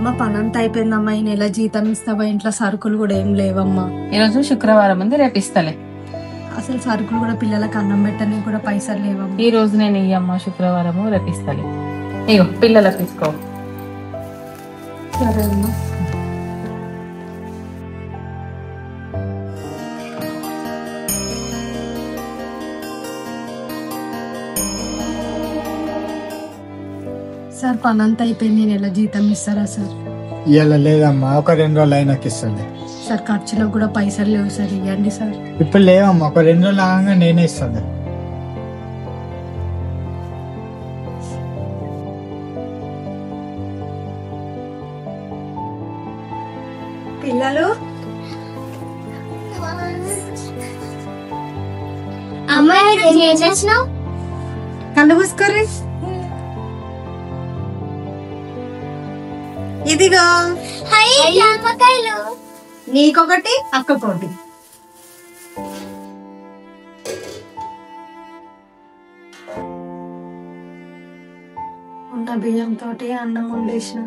మా పనంతా అయిపోయిందమ్మా. ఈ నెల జీతం ఇస్తావా? ఇంట్లో సరుకులు కూడా ఏం లేవమ్మా. ఈరోజు శుక్రవారం ఉంది, రేపు ఇస్తలే. అసలు సరుకులు కూడా పిల్లలకు అన్నం పెట్టడానికి కూడా పైసలు లేవమ్మా. ఈ రోజు నేను ఇయ్యమ్మా, శుక్రవారము రేపు ఇస్తలే. ఇగో పిల్లలకు తీసుకో. సరే అమ్మా. సార్ పనంతా అయిపోయింది, ఈ నెల జీతం ఇస్తారా సార్? ఇవాళ లేదమ్మా, ఒక 2 రోజులు అయినాక ఇస్తాను. సార్ ఖర్చులకు కూడా పైసలు లేవు సార్, ఇవ్వండి సార్. ఇప్పుడు లేవమ్మా, ఒక 2 రోజులు ఆగంగా నేనే ఇస్తాను. పిల్లలు కళ్ళు మూసుకోర్రి. ఇదిగో నీకొకటి అక్కకోటి. ఉన్న బియ్యంతో అన్నం వండేసిన.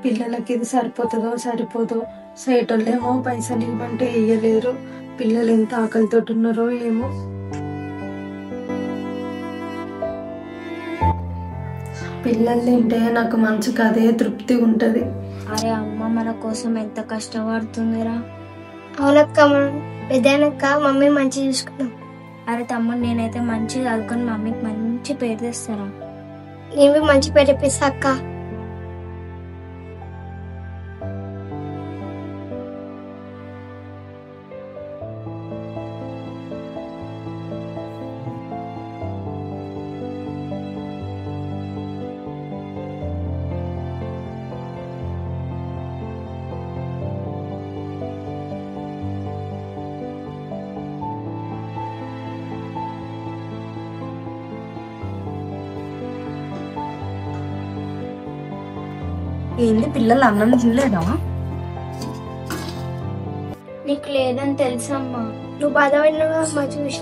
పిల్లలకి ఇది సరిపోతుందో సరిపోదో. సేటోళ్ళేమో పైసలు ఇవ్వమంటే ఇయ్యలేరు. పిల్లలు ఎంత ఆకలితో ఉన్నారో ఏమో. పిల్లలు తింటే నాకు మనసుకు అదే తృప్తి ఉంటది. అరే అమ్మ మన కోసం ఎంత కష్టపడుతుందిరా. అవునక్క, పెద్దనక్క మమ్మీ మంచి చూసుకున్నాం. అరే తమ్ముడు, నేనైతే మంచి చదువుకొని మమ్మీకి మంచి పేరు తెస్తారా. నేను మంచి పేరు తెప్పిస్తా అక్క. ఏంటి పిల్లలు అన్నం తినలేదా? నీకు లేదని తెలుసమ్మా. నువ్వు బాధపడినవా అమ్మ చూసి.